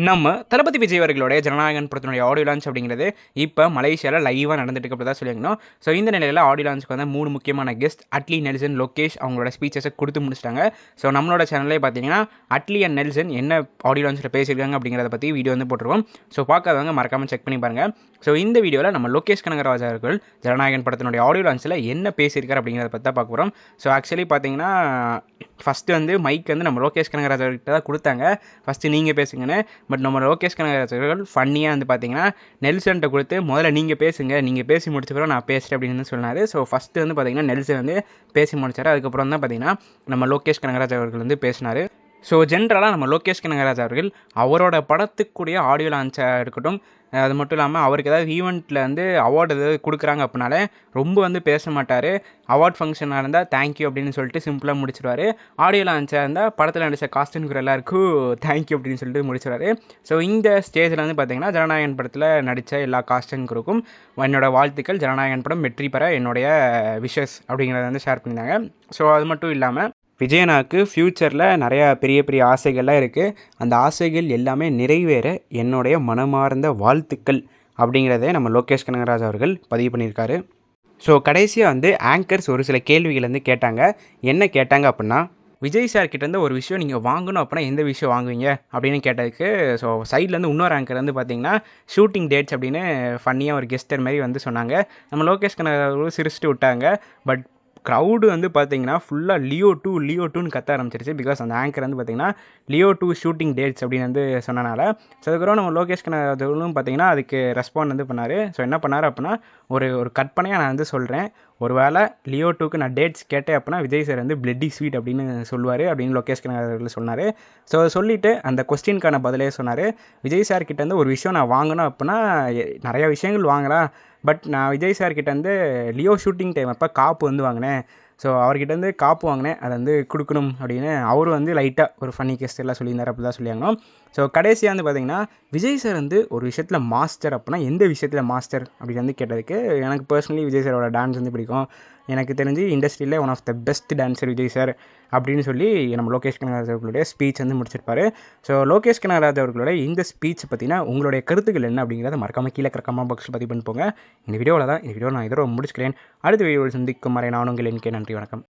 நம்ம தளபதி விஜய் அவர்களுடைய ஜனநாயகன் படத்தினுடைய ஆடியோ லான்ச் அப்படிங்கிறது இப்போ மலேசியாவில் லைவாக நடந்துட்டு இருக்க தான் சொல்லியிருக்கணும். ஸோ இந்த நிலையில் ஆடியோ லான்ச்சுக்கு வந்து 3 முக்கியமான கெஸ்ட் அட்லி, நெல்சன், லோகேஷ் அவங்களோட ஸ்பீச்சஸை கொடுத்து முடிச்சிட்டாங்க. ஸோ நம்மளோட சேனல்லே பார்த்தீங்கன்னா அட்லி அண்ட் நெல்சன் என்ன ஆடியோ லான்ச்சில் பேசியிருக்காங்க அப்படிங்கிறத பற்றி வீடியோ வந்து போட்டிருக்கோம். ஸோ பார்க்காதவங்க மறக்காமல் செக் பண்ணி பாருங்கள். ஸோ இந்த வீடியோவில் நம்ம லோகேஷ் கனகராஜ் அவர்கள் ஜனநாயகன் படத்தினுடைய ஆடியோ லான்ச்சில் என்ன பேசியிருக்காரு அப்படிங்கிறத பற்றி தான் பார்க்க போகிறோம். ஸோ ஆக்சுவலி பார்த்தீங்கன்னா ஃபஸ்ட்டு வந்து மைக் வந்து நம்ம லோகேஷ் கனகராஜ் அவர்கிட்ட தான் கொடுத்தாங்க. ஃபஸ்ட்டு நீங்கள் பேசுங்கன்னு. பட் நம்ம லோகேஷ் கனகராஜ் அவர்கள் ஃபன்னியாக வந்து பார்த்தீங்கன்னா நெல்சன்கிட்ட கொடுத்து முதல்ல நீங்கள் பேசுங்க, நீங்கள் பேசி முடிச்ச பிறகு நான் பேசுகிறேன் அப்படின்னு சொன்னார். ஸோ ஃபஸ்ட்டு வந்து பார்த்தீங்கன்னா நெல்சன் வந்து பேசி முடிச்சார். அதுக்கப்புறம் தான் பார்த்தீங்கன்னா நம்ம லோகேஷ் கனகராஜ் அவர்கள் வந்து பேசினார். ஸோ ஜென்ரலாக நம்ம லோகேஷ் கனகராஜ் அவர்கள் அவரோட படத்துக்குரிய ஆடியோ லான்ச்சாக இருக்கட்டும், அது மட்டும் இல்லாமல் அவருக்கு ஏதாவது ஈவெண்ட்டில் வந்து அவார்டு ஏதாவது கொடுக்குறாங்க அப்படின்னாலே ரொம்ப வந்து பேச மாட்டார். அவார்ட் ஃபங்க்ஷனாக இருந்தால் தேங்க்யூ அப்படின்னு சொல்லிட்டு சிம்பிளாக முடிச்சிடுவார். ஆடியோ லான்ச்சாக இருந்தால் படத்தில் நடித்த காஸ்டியூம்க்கு எல்லாருக்கும் தேங்க்யூ அப்படின்னு சொல்லிட்டு முடிச்சிடுவார். ஸோ இந்த ஸ்டேஜில் வந்து பார்த்திங்கன்னா ஜனநாயகன் படத்தில் நடித்த எல்லா காஸ்டியூம்களுக்கும் என்னோட வாழ்த்துக்கள், ஜனநாயகன் படம் வெற்றி பெற என்னுடைய விஷஸ் அப்படிங்கிறத வந்து ஷேர் பண்ணியிருந்தாங்க. ஸோ அது மட்டும் இல்லாமல் விஜயனாக்கு ஃப்யூச்சரில் நிறையா பெரிய பெரிய ஆசைகள்லாம் இருக்குது. அந்த ஆசைகள் எல்லாமே நிறைவேற என்னுடைய மனமார்ந்த வாழ்த்துக்கள் அப்படிங்கிறத நம்ம லோகேஷ் கனகராஜ் அவர்கள் பதிவு பண்ணியிருக்காரு. ஸோ கடைசியாக வந்து ஆங்கர்ஸ் ஒரு சில கேள்விகள் வந்து கேட்டாங்க. என்ன கேட்டாங்க அப்படின்னா, விஜய் சார் கிட்டேருந்து ஒரு விஷயம் நீங்கள் வாங்கணும் அப்படின்னா எந்த விஷயம் வாங்குவீங்க அப்படின்னு கேட்டதுக்கு, ஸோ சைட்லேருந்து இன்னொரு ஆங்கர் வந்து பார்த்தீங்கன்னா ஷூட்டிங் டேட்ஸ் அப்படின்னு ஃபன்னியாக ஒரு கெஸ்டர் மாதிரி வந்து சொன்னாங்க. நம்ம லோகேஷ் கனகராஜ் சிரிச்சுட்டு விட்டாங்க. பட் க்ரௌடு வந்து பார்த்தீங்கன்னா ஃபுல்லாக லியோ 2ன்னு கத்த ஆரம்பிச்சிருச்சு. பிகாஸ் அந்த ஆங்கர் வந்து பார்த்தீங்கன்னா லியோ 2 ஷூட்டிங் டேட்ஸ் அப்படின்னு வந்து சொன்னனால. ஸோ அதுக்கப்புறம் நம்ம லோகேஷ் கனகராஜும் பார்த்தீங்கன்னா அதுக்கு ரெஸ்பாண்ட் வந்து பண்ணார். ஸோ என்ன பண்ணார் அப்படின்னா, ஒரு கற்பனையாக நான் வந்து சொல்கிறேன், ஒரு வேளை லியோ 2க்கு நான் டேட்ஸ் கேட்டேன் அப்படின்னா விஜய் சார் வந்து பிளட்டி ஸ்வீட் அப்படின்னு சொல்லுவார் அப்படின்னு லோகேஷ் கனகராஜ் சொன்னார். ஸோ சொல்லிவிட்டு அந்த கொஸ்டினுக்கான பதிலே சொன்னார். விஜய் சார் கிட்டேருந்து ஒரு விஷயம் நான் வாங்கணும் அப்படின்னா நிறையா விஷயங்கள் வாங்கலாம். பட் நான் விஜய் சார் கிட்டேருந்து லியோ ஷூட்டிங் டைம் அப்போ காப்பு வந்து வாங்கினேன். ஸோ அவர்கிட்டருந்து காப்பு வாங்கினேன், அதை வந்து கொடுக்கணும் அப்படின்னு அவரும் வந்து லைட்டாக ஒரு ஃபன்னி கெஸ்ட் எல்லாம் சொல்லியிருந்தார். அப்படி தான் சொல்லியாங்க. ஸோ கடைசியாக வந்து பார்த்திங்கன்னா விஜய் சார் வந்து ஒரு விஷயத்தில் மாஸ்டர் அப்படின்னா எந்த விஷயத்தில் மாஸ்டர் அப்படின்னு வந்து கேட்டதுக்கு, எனக்கு பர்சனலி விஜய் சாரோட டான்ஸ் வந்து பிடிக்கும். எனக்கு தெரிஞ்சு இண்டஸ்ட்ரியிலே one of the best dancer Vijay sir அப்படின்னு சொல்லி நம்ம லோகேஷ் கனகராஜ் அவர்களுடைய ஸ்பீச் வந்து முடிச்சிருப்பார். ஸோ லோகேஷ் கனகராஜ் அவர்களுடைய இந்த ஸ்பீச் பற்றினா உங்களுடைய கருத்துக்கள் என்ன அப்படிங்கிறத மறக்காமல் கீழே கமெண்ட் பாக்ஸில் பதிவு பண்ணி போங்க. இந்த வீடியோவில் நான் இதோட முடிச்சுக்கிறேன். அடுத்த வீடியோவில் சந்திக்கும் வரை நான் உங்கள் என்கே. நன்றி, வணக்கம்.